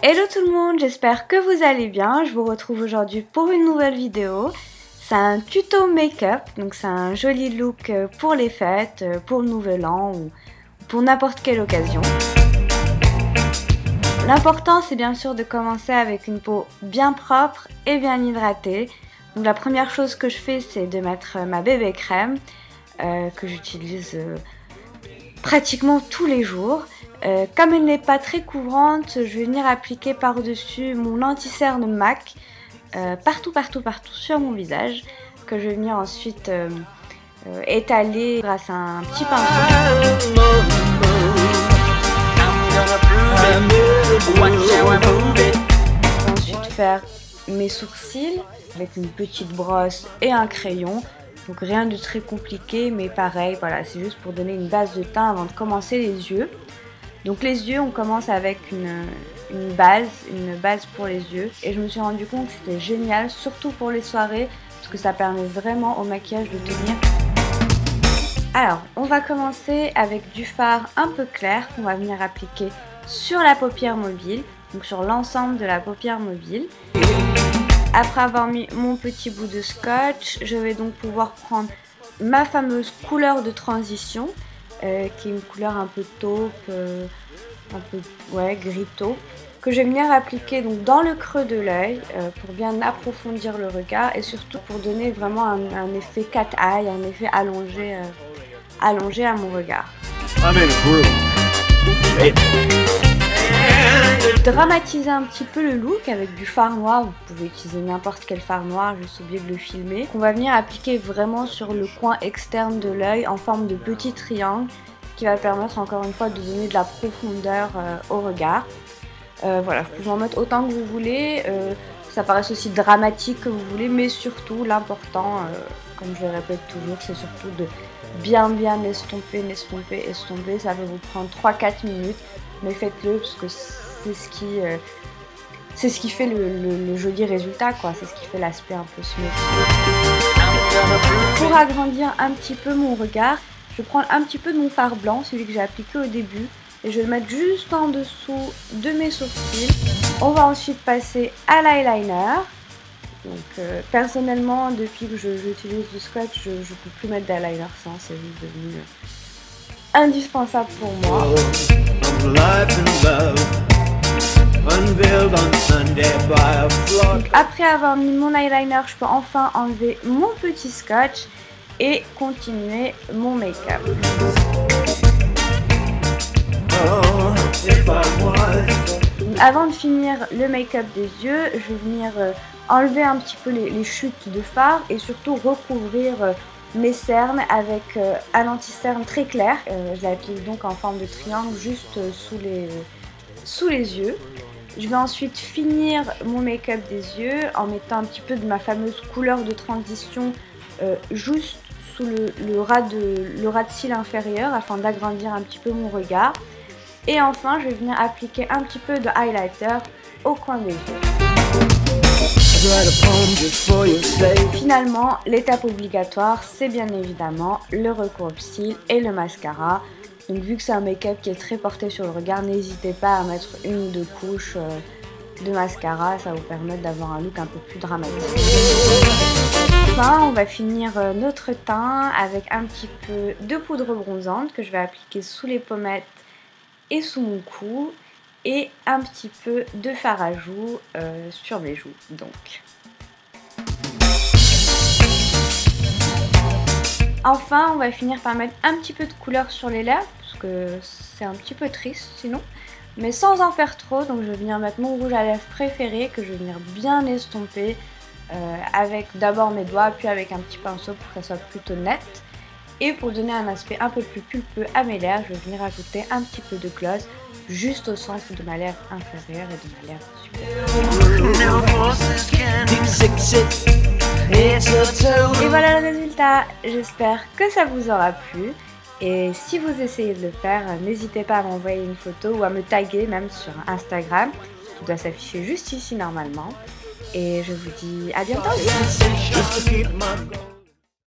Hello tout le monde, j'espère que vous allez bien. Je vous retrouve aujourd'hui pour une nouvelle vidéo. C'est un tuto make-up, donc c'est un joli look pour les fêtes, pour le nouvel an ou pour n'importe quelle occasion. L'important c'est bien sûr de commencer avec une peau bien propre et bien hydratée. Donc la première chose que je fais c'est de mettre ma bébé crème que j'utilise pratiquement tous les jours. Comme elle n'est pas très couvrante, je vais venir appliquer par-dessus mon anti-cerne MAC partout sur mon visage, que je vais venir ensuite étaler grâce à un petit pinceau. Je vais ensuite faire mes sourcils avec une petite brosse et un crayon. Donc rien de très compliqué, mais pareil, voilà, c'est juste pour donner une base de teint avant de commencer les yeux. Donc les yeux, on commence avec une base pour les yeux. Et je me suis rendu compte que c'était génial, surtout pour les soirées, parce que ça permet vraiment au maquillage de tenir. Alors, on va commencer avec du fard un peu clair qu'on va venir appliquer sur la paupière mobile, donc sur l'ensemble de la paupière mobile. Après avoir mis mon petit bout de scotch, je vais donc pouvoir prendre ma fameuse couleur de transition, qui est une couleur un peu taupe, un peu gris taupe, que je vais venir appliquer donc dans le creux de l'œil pour bien approfondir le regard et surtout pour donner vraiment un effet cat eye, un effet allongé à mon regard. Dramatiser un petit peu le look avec du fard noir, vous pouvez utiliser n'importe quel fard noir, juste oublier de le filmer. On va venir appliquer vraiment sur le coin externe de l'œil en forme de petit triangle qui va permettre encore une fois de donner de la profondeur au regard. Voilà, vous pouvez en mettre autant que vous voulez, ça paraisse aussi dramatique que vous voulez, mais surtout l'important, comme je le répète toujours, c'est surtout de bien estomper, ça va vous prendre 3-4 minutes, mais faites-le parce que c'est ce qui fait le joli résultat, quoi. C'est ce qui fait l'aspect un peu smooth. Pour agrandir un petit peu mon regard, je vais prendre un petit peu de mon fard blanc, celui que j'ai appliqué au début, et je vais le mettre juste en dessous de mes sourcils. On va ensuite passer à l'eyeliner. Donc personnellement, depuis que j'utilise du scotch, je ne peux plus mettre d'eyeliner sans, c'est juste devenu indispensable pour moi. Donc après avoir mis mon eyeliner, je peux enfin enlever mon petit scotch et continuer mon make-up. Avant de finir le make-up des yeux, je vais venir enlever un petit peu les chutes de fard et surtout recouvrir mes cernes avec un anti-cerne très clair. Je l'applique donc en forme de triangle juste sous les yeux. Je vais ensuite finir mon make-up des yeux en mettant un petit peu de ma fameuse couleur de transition juste sous le ras de cils inférieur afin d'agrandir un petit peu mon regard. Et enfin, je vais venir appliquer un petit peu de highlighter au coin des yeux. Finalement, l'étape obligatoire, c'est bien évidemment le recourbe-cils et le mascara. Donc vu que c'est un make-up qui est très porté sur le regard, n'hésitez pas à mettre une ou deux couches de mascara, ça va vous permettre d'avoir un look un peu plus dramatique. Enfin, on va finir notre teint avec un petit peu de poudre bronzante que je vais appliquer sous les pommettes et sous mon cou, et un petit peu de fard à joues sur mes joues. Donc. Enfin, on va finir par mettre un petit peu de couleur sur les lèvres, parce que c'est un petit peu triste sinon, mais sans en faire trop. Donc je vais venir mettre mon rouge à lèvres préféré, que je vais venir bien estomper avec d'abord mes doigts, puis avec un petit pinceau pour que ça soit plutôt net. Et pour donner un aspect un peu plus pulpeux à mes lèvres, je vais venir ajouter un petit peu de gloss juste au centre de ma lèvre inférieure et de ma lèvre supérieure. Et voilà le résultat, j'espère que ça vous aura plu. Et si vous essayez de le faire, n'hésitez pas à m'envoyer une photo ou à me taguer même sur Instagram, qui doit s'afficher juste ici normalement. Et je vous dis à bientôt.